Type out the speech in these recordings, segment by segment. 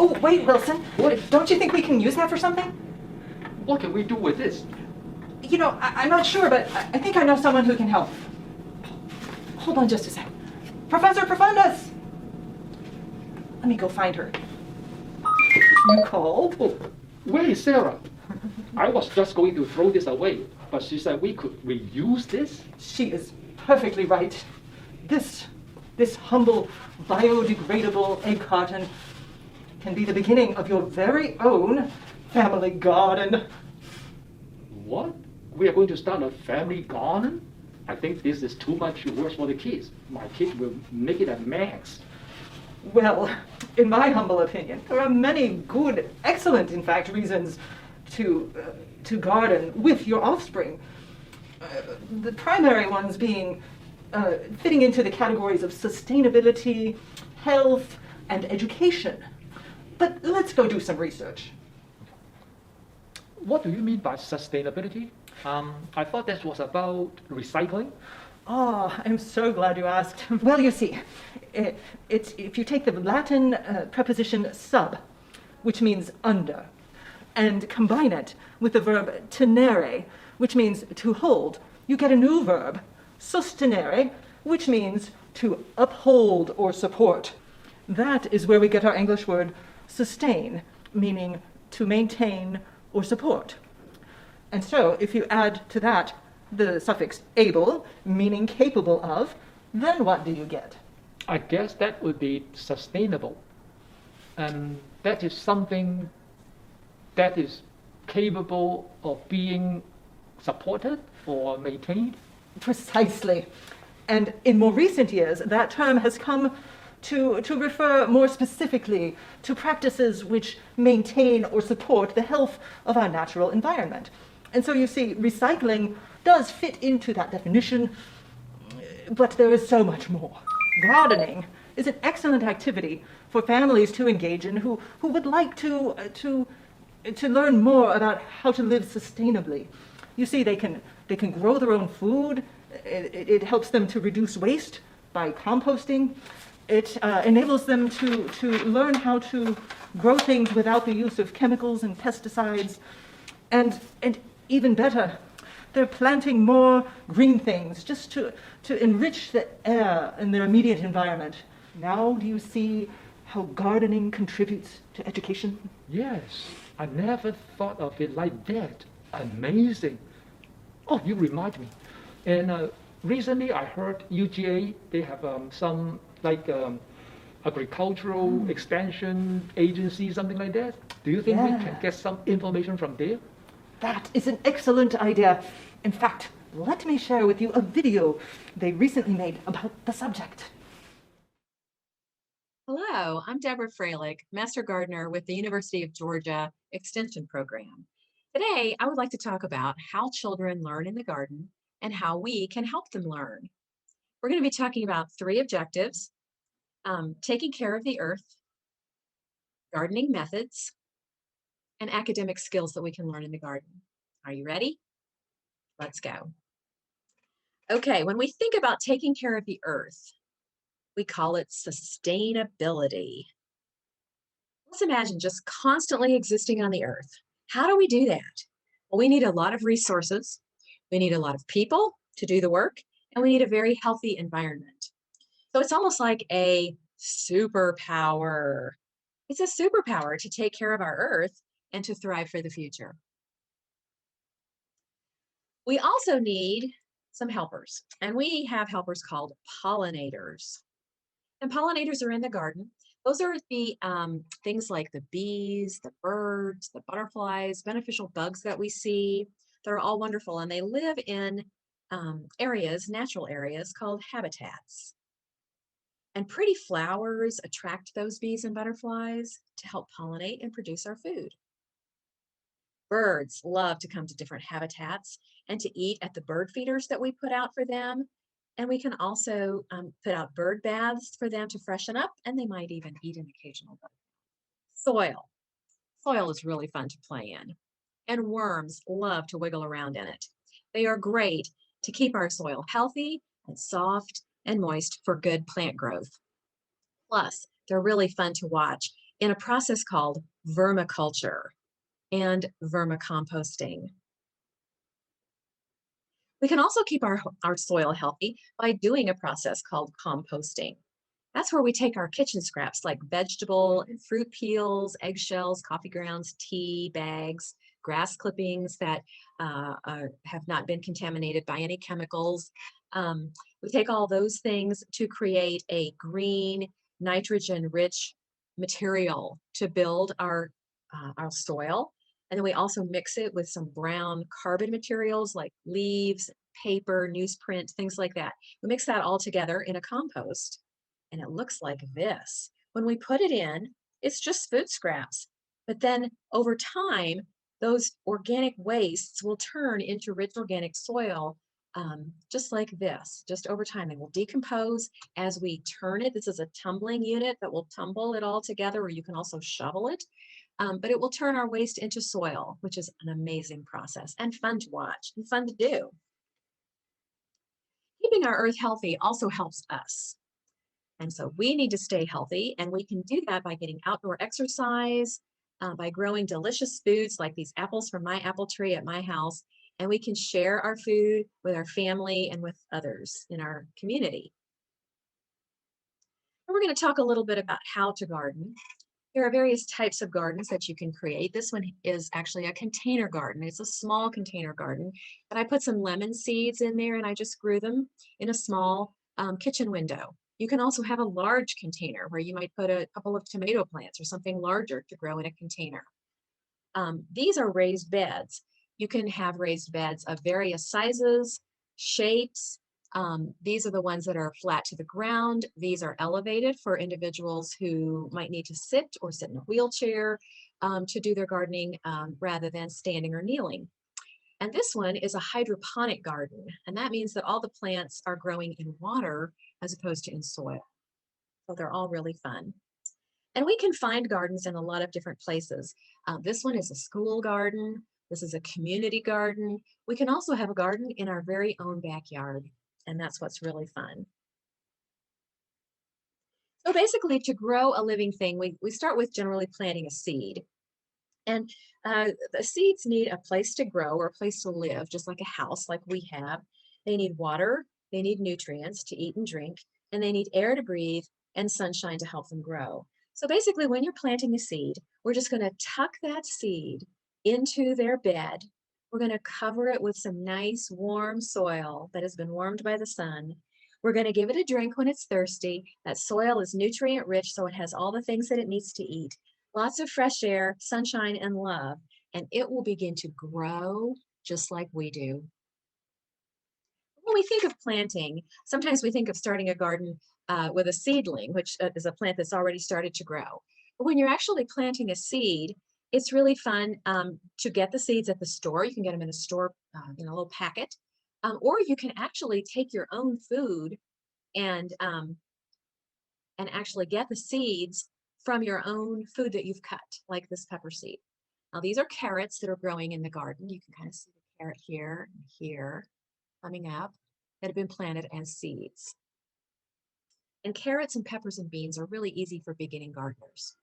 Oh, wait, Wilson. What? Don't you think we can use that for something? What can we do with this? You know, I'm not sure, but I think I know someone who can help. Hold on just a sec. Professor Profundus! Let me go find her. You called? Oh, where is Sarah? I was just going to throw this away, but she said we could reuse this. She is perfectly right. This humble, biodegradable egg carton can be the beginning of your very own family garden. What? We are going to start a family garden? I think this is too much work for the kids. My kids will make it a mess. Well, in my humble opinion, there are many good, excellent, in fact, reasons to garden with your offspring. The primary ones being fitting into the categories of sustainability, health, and education. But let's go do some research. What do you mean by sustainability? I thought that was about recycling. Oh, I'm so glad you asked. Well, you see, it's if you take the Latin preposition sub, which means under, and combine it with the verb tenere, which means to hold, you get a new verb, sostenere, which means to uphold or support. That is where we get our English word sustain, meaning to maintain or support. And so, if you add to that the suffix able, meaning capable of, then what do you get? I guess that would be sustainable. And that is something that is capable of being supported or maintained. Precisely. And in more recent years, that term has come to refer more specifically to practices which maintain or support the health of our natural environment. And so you see, recycling does fit into that definition, but there is so much more. Gardening is an excellent activity for families to engage in who would like to learn more about how to live sustainably. You see, they can grow their own food. It helps them to reduce waste by composting. It enables them to learn how to grow things without the use of chemicals and pesticides. And even better, they're planting more green things just to enrich the air in their immediate environment. Now do you see how gardening contributes to education? Yes, I never thought of it like that. Amazing. Oh, you remind me. And recently I heard UGA, they have some agricultural extension agency, something like that. Do you think we can get some information from there? That is an excellent idea. In fact, let me share with you a video they recently made about the subject. Hello, I'm Deborah Freilich, Master Gardener with the University of Georgia Extension Program. Today, I would like to talk about how children learn in the garden and how we can help them learn. We're going to be talking about 3 objectives: taking care of the earth, gardening methods, and academic skills that we can learn in the garden. Are you ready? Let's go. Okay, when we think about taking care of the earth, we call it sustainability. Let's imagine just constantly existing on the earth. How do we do that? Well, we need a lot of resources. We need a lot of people to do the work, and we need a very healthy environment. So it's almost like a superpower. It's a superpower to take care of our earth and to thrive for the future. We also need some helpers, and we have helpers called pollinators. And pollinators are in the garden. Those are the things like the bees, the birds, the butterflies, beneficial bugs that we see. They're all wonderful, and they live in areas, natural areas called habitats. And pretty flowers attract those bees and butterflies to help pollinate and produce our food. Birds love to come to different habitats and to eat at the bird feeders that we put out for them. And we can also put out bird baths for them to freshen up, and they might even eat an occasional bug. Soil. Soil is really fun to play in. And worms love to wiggle around in it. They are great to keep our soil healthy and soft and moist for good plant growth. Plus, they're really fun to watch in a process called vermiculture and vermicomposting. We can also keep our soil healthy by doing a process called composting. That's where we take our kitchen scraps like vegetable and fruit peels, eggshells, coffee grounds, tea bags, grass clippings that have not been contaminated by any chemicals. We take all those things to create a green, nitrogen-rich material to build our soil. And then we also mix it with some brown carbon materials like leaves, paper, newsprint, things like that. We mix that all together in a compost, and it looks like this. When we put it in, it's just food scraps. But then over time, those organic wastes will turn into rich organic soil, just like this. Just over time, they will decompose as we turn it. This is a tumbling unit that will tumble it all together, or you can also shovel it. But it will turn our waste into soil, which is an amazing process and fun to watch and fun to do. Keeping our earth healthy also helps us. And so we need to stay healthy, and we can do that by getting outdoor exercise, by growing delicious foods like these apples from my apple tree at my house, and we can share our food with our family and with others in our community. And we're going to talk a little bit about how to garden. There are various types of gardens that you can create. This one is actually a container garden. It's a small container garden, but I put some lemon seeds in there and I just grew them in a small kitchen window. You can also have a large container where you might put a couple of tomato plants or something larger to grow in a container. These are raised beds. You can have raised beds of various sizes, shapes. These are the ones that are flat to the ground. These are elevated for individuals who might need to sit or sit in a wheelchair to do their gardening rather than standing or kneeling. And this one is a hydroponic garden, and that means that all the plants are growing in water as opposed to in soil. So they're all really fun. And we can find gardens in a lot of different places. This one is a school garden. This is a community garden. We can also have a garden in our very own backyard, and that's what's really fun. So basically, to grow a living thing, we start with generally planting a seed. And the seeds need a place to grow or a place to live, just like a house like we have. They need water, they need nutrients to eat and drink, and they need air to breathe and sunshine to help them grow. So basically, when you're planting a seed, we're just going to tuck that seed into their bed. We're going to cover it with some nice warm soil that has been warmed by the sun. We're going to give it a drink when it's thirsty. That soil is nutrient rich, so it has all the things that it needs to eat. Lots of fresh air, sunshine, and love, and it will begin to grow just like we do. When we think of planting, sometimes we think of starting a garden with a seedling, which is a plant that's already started to grow. But when you're actually planting a seed, it's really fun to get the seeds at the store. You can get them in a store in a little packet, or you can actually take your own food and actually get the seeds from your own food that you've cut, like this pepper seed. Now, these are carrots that are growing in the garden. You can kind of see the carrot here and here coming up that have been planted as seeds. And carrots and peppers and beans are really easy for beginning gardeners.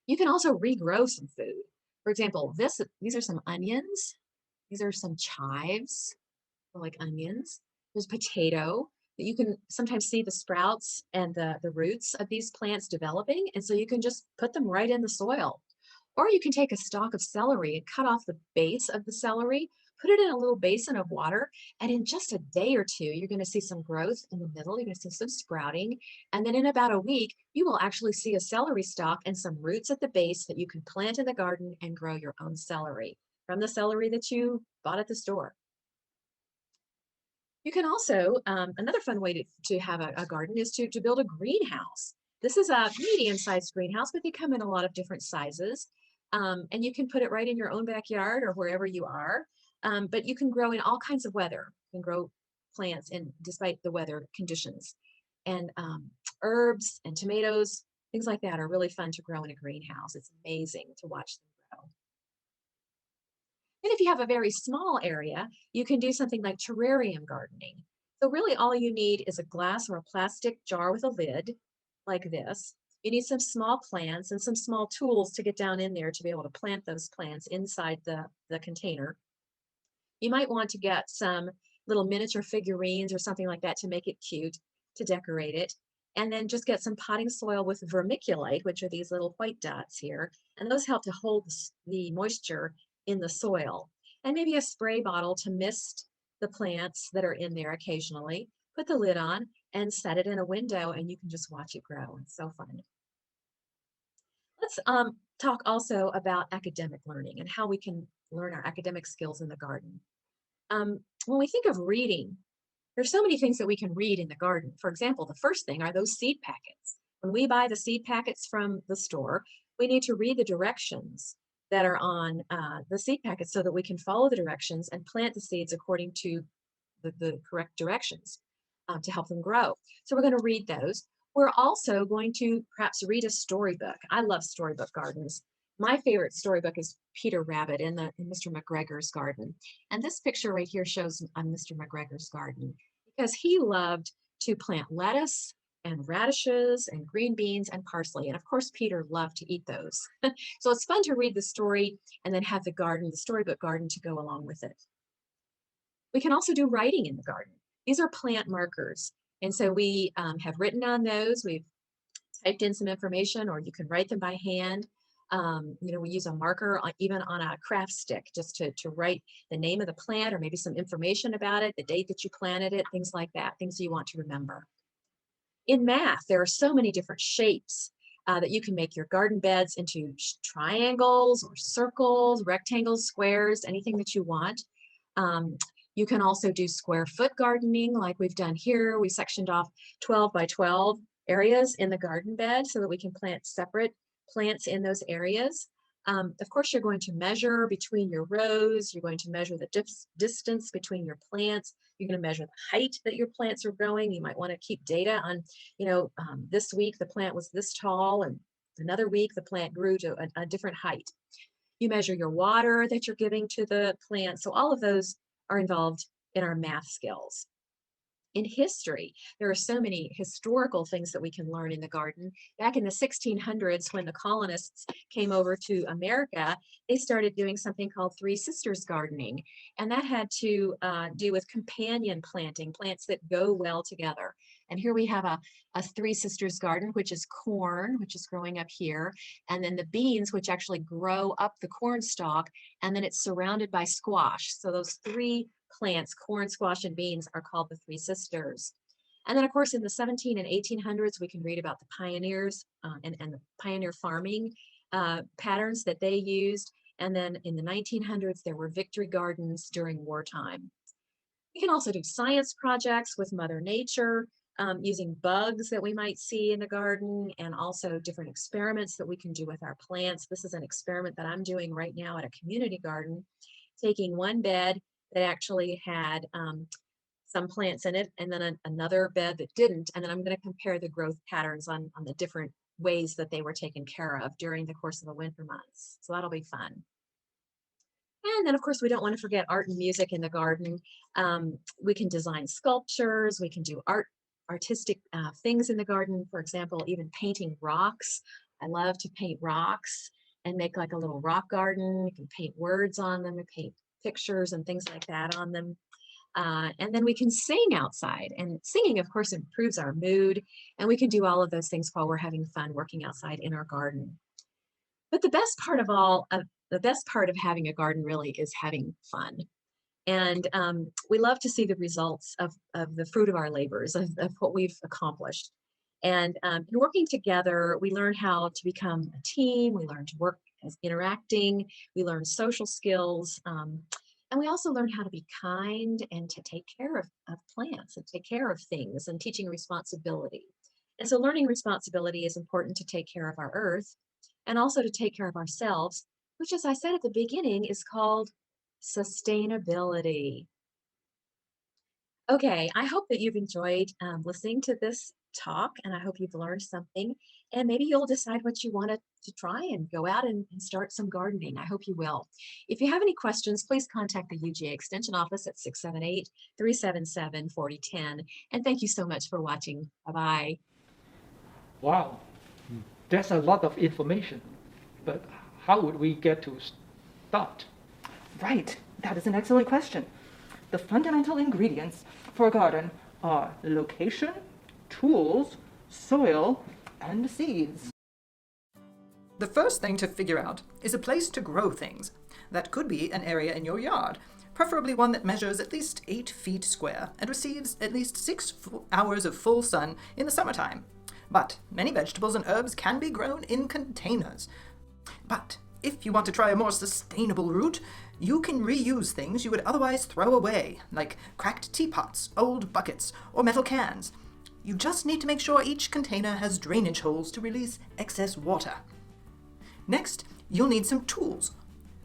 You can also regrow some food. For example, these are some onions. These are some chives, like onions. There's potato. You can sometimes see the sprouts and the roots of these plants developing, and so you can just put them right in the soil. Or you can take a stalk of celery and cut off the base of the celery, put it in a little basin of water, and in just a day or two, you're going to see some growth in the middle. You're going to see some sprouting, and then in about a week, you will actually see a celery stalk and some roots at the base that you can plant in the garden and grow your own celery from the celery that you bought at the store. You can also, another fun way to have a garden is to build a greenhouse. This is a medium-sized greenhouse, but they come in a lot of different sizes. And you can put it right in your own backyard or wherever you are. But you can grow in all kinds of weather. You can grow plants despite the weather conditions. And herbs and tomatoes, things like that are really fun to grow in a greenhouse. It's amazing to watch them grow. And if you have a very small area, you can do something like terrarium gardening. So really all you need is a glass or a plastic jar with a lid like this. You need some small plants and some small tools to get down in there to be able to plant those plants inside the container. You might want to get some little miniature figurines or something like that to make it cute, to decorate it. And then just get some potting soil with vermiculite, which are these little white dots here. And those help to hold the moisture in the soil. And maybe a spray bottle to mist the plants that are in there occasionally. Put the lid on and set it in a window, and you can just watch it grow. It's so fun. Let's talk also about academic learning and how we can learn our academic skills in the garden. When we think of reading, there's so many things that we can read in the garden. For example, the first thing are those seed packets. When we buy the seed packets from the store, we need to read the directions that are on the seed packets so that we can follow the directions and plant the seeds according to the correct directions to help them grow. So we're going to read those. We're also going to perhaps read a storybook. I love storybook gardens. My favorite storybook is Peter Rabbit in Mr. McGregor's garden. And this picture right here shows Mr. McGregor's garden because he loved to plant lettuce and radishes and green beans and parsley. And of course, Peter loved to eat those. So it's fun to read the story and then have the storybook garden to go along with it. We can also do writing in the garden. These are plant markers. And so we have written on those. We've typed in some information, or you can write them by hand. We use a marker even on a craft stick just to write the name of the plant or maybe some information about it, the date that you planted it, things like that, things you want to remember. In math, there are so many different shapes that you can make your garden beds into triangles or circles, rectangles, squares, anything that you want. You can also do square foot gardening like we've done here. We sectioned off 12 by 12 areas in the garden bed so that we can plant separate plants in those areas. Of course, you're going to measure between your rows. You're going to measure the distance between your plants. You're going to measure the height that your plants are growing. You might want to keep data on, this week the plant was this tall and another week the plant grew to a different height. You measure your water that you're giving to the plant. So all of those are involved in our math skills. In history, there are so many historical things that we can learn in the garden. Back in the 1600s, when the colonists came over to America, they started doing something called Three Sisters gardening. And that had to do with companion planting, plants that go well together. And here we have a Three Sisters garden, which is corn, which is growing up here. And then the beans, which actually grow up the corn stalk. And then it's surrounded by squash. So those three plants, corn, squash, and beans, are called the Three Sisters. And then, of course, in the 17 and 1800s, we can read about the pioneers and the pioneer farming patterns that they used. And then in the 1900s, there were victory gardens during wartime. We can also do science projects with Mother Nature, using bugs that we might see in the garden, and also different experiments that we can do with our plants. This is an experiment that I'm doing right now at a community garden, taking one bed that actually had some plants in it, and then another bed that didn't. And then I'm going to compare the growth patterns on the different ways that they were taken care of during the course of the winter months. So that'll be fun. And then, of course, we don't want to forget art and music in the garden. We can design sculptures. We can do artistic things in the garden. For example, even painting rocks. I love to paint rocks and make like a little rock garden. You can paint words on them and paint pictures and things like that on them. And then we can sing outside, and singing, of course, improves our mood, and we can do all of those things while we're having fun working outside in our garden. But the best part of having a garden really is having fun. And we love to see the results of the fruit of our labors, of what we've accomplished. And in working together, we learn how to become a team. We learn to work as interacting. We learn social skills. And we also learn how to be kind and to take care of plants and take care of things, and teaching responsibility. And so learning responsibility is important to take care of our earth and also to take care of ourselves, which, as I said at the beginning, is called sustainability. Okay, I hope that you've enjoyed listening to this talk, and I hope you've learned something, and maybe you'll decide what you want to try and go out and start some gardening. I hope you will. If you have any questions, please contact the UGA Extension office at 678-377-4010. And thank you so much for watching. Bye-bye. Wow. That's a lot of information, but how would we get to start? Right, that is an excellent question. The fundamental ingredients for a garden are location, tools, soil, and seeds. The first thing to figure out is a place to grow things. That could be an area in your yard, preferably one that measures at least 8 feet square and receives at least 6 hours of full sun in the summertime. But many vegetables and herbs can be grown in containers. But if you want to try a more sustainable route, you can reuse things you would otherwise throw away, like cracked teapots, old buckets, or metal cans. You just need to make sure each container has drainage holes to release excess water. Next, you'll need some tools.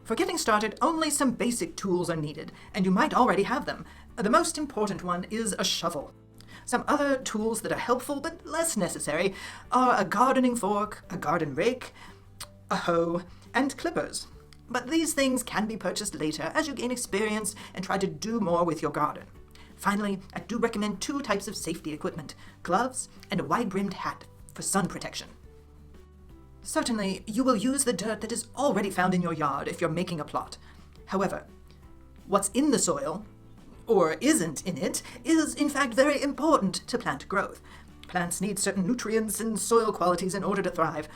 For getting started, only some basic tools are needed, and you might already have them. The most important one is a shovel. Some other tools that are helpful but less necessary are a gardening fork, a garden rake, a hoe, and clippers. But these things can be purchased later as you gain experience and try to do more with your garden. Finally, I do recommend 2 types of safety equipment, gloves and a wide-brimmed hat for sun protection. Certainly, you will use the dirt that is already found in your yard if you're making a plot. However, what's in the soil, or isn't in it, is in fact very important to plant growth. Plants need certain nutrients and soil qualities in order to thrive.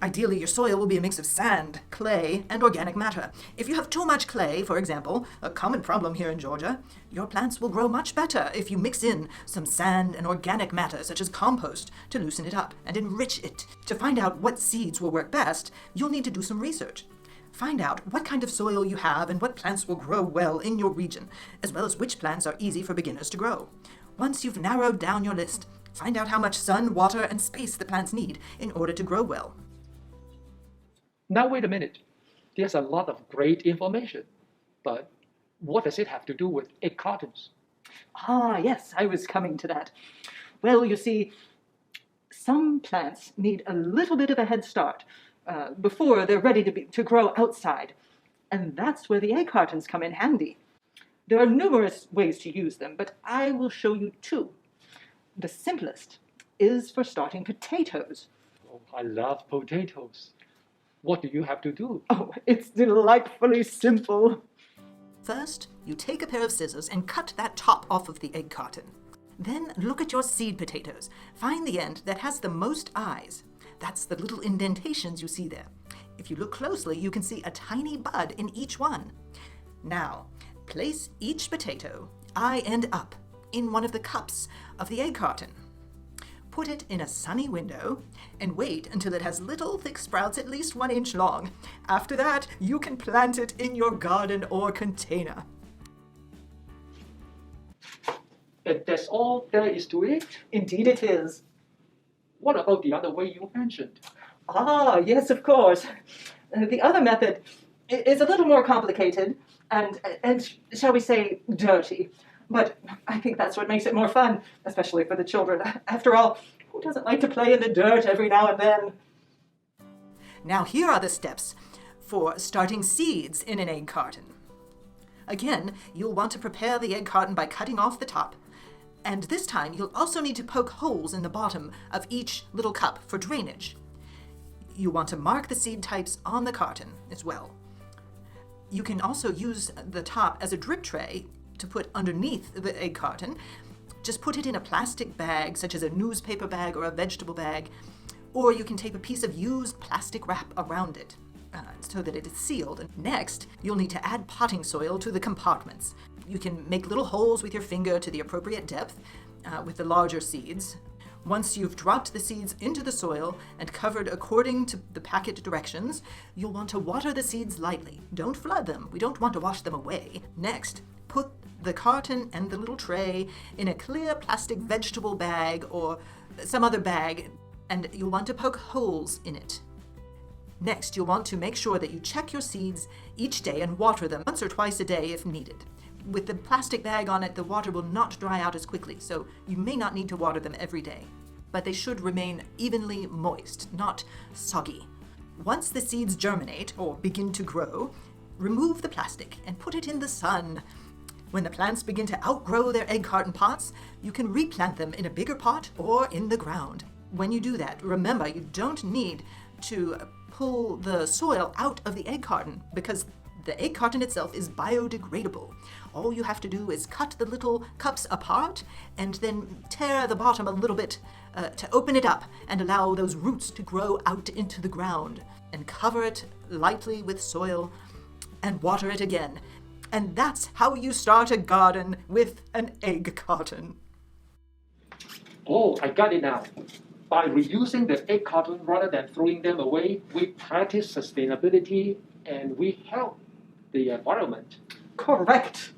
Ideally, your soil will be a mix of sand, clay, and organic matter. If you have too much clay, for example, a common problem here in Georgia, your plants will grow much better if you mix in some sand and organic matter, such as compost, to loosen it up and enrich it. To find out what seeds will work best, you'll need to do some research. Find out what kind of soil you have and what plants will grow well in your region, as well as which plants are easy for beginners to grow. Once you've narrowed down your list, find out how much sun, water, and space the plants need in order to grow well. Now wait a minute. There's a lot of great information, but what does it have to do with egg cartons? Ah, yes, I was coming to that. Well, you see, some plants need a little bit of a head start before they're ready to grow outside, and that's where the egg cartons come in handy. There are numerous ways to use them, but I will show you 2. The simplest is for starting potatoes. Oh, I love potatoes. What do you have to do? Oh, it's delightfully simple. First, you take a pair of scissors and cut that top off of the egg carton. Then look at your seed potatoes. Find the end that has the most eyes. That's the little indentations you see there. If you look closely, you can see a tiny bud in each one. Now, place each potato, eye end up, in one of the cups of the egg carton. Put it in a sunny window and wait until it has little thick sprouts at least 1 inch long. After that, you can plant it in your garden or container. And that's all there is to it? Indeed it is. What about the other way you mentioned? Ah, yes, of course. The other method is a little more complicated and shall we say, dirty. But I think that's what makes it more fun, especially for the children. After all, who doesn't like to play in the dirt every now and then? Now here are the steps for starting seeds in an egg carton. Again, you'll want to prepare the egg carton by cutting off the top. And this time, you'll also need to poke holes in the bottom of each little cup for drainage. You want to mark the seed types on the carton as well. You can also use the top as a drip tray to put underneath the egg carton. Just put it in a plastic bag, such as a newspaper bag or a vegetable bag, or you can tape a piece of used plastic wrap around it so that it is sealed. Next, you'll need to add potting soil to the compartments. You can make little holes with your finger to the appropriate depth with the larger seeds. Once you've dropped the seeds into the soil and covered according to the packet directions, you'll want to water the seeds lightly. Don't flood them. We don't want to wash them away. Next, put the carton and the little tray in a clear plastic vegetable bag or some other bag, and you'll want to poke holes in it. Next, you'll want to make sure that you check your seeds each day and water them once or twice a day if needed. With the plastic bag on it, the water will not dry out as quickly, so you may not need to water them every day. But they should remain evenly moist, not soggy. Once the seeds germinate or begin to grow, remove the plastic and put it in the sun. When the plants begin to outgrow their egg carton pots, you can replant them in a bigger pot or in the ground. When you do that, remember you don't need to pull the soil out of the egg carton because the egg carton itself is biodegradable. All you have to do is cut the little cups apart and then tear the bottom a little bit to open it up and allow those roots to grow out into the ground, and cover it lightly with soil and water it again. And that's how you start a garden with an egg carton. Oh, I got it now. By reusing the egg carton rather than throwing them away, we practice sustainability and we help the environment. Correct.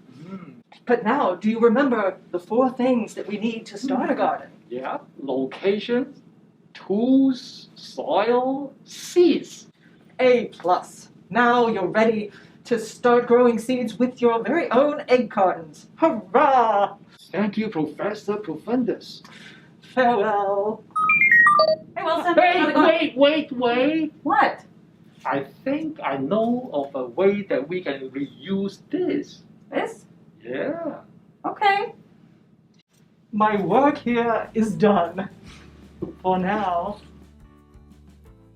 But now, do you remember the 4 things that we need to start a garden? Yeah, location, tools, soil, seeds. A+. Now you're ready to start growing seeds with your very own egg cartons. Hurrah! Thank you, Professor Profundus. Farewell. Hey, Wilson. how's it going? Wait. What? I think I know of a way that we can reuse this. This? Yeah. Okay. My work here is done. For now.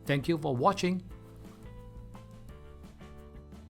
Thank you for watching.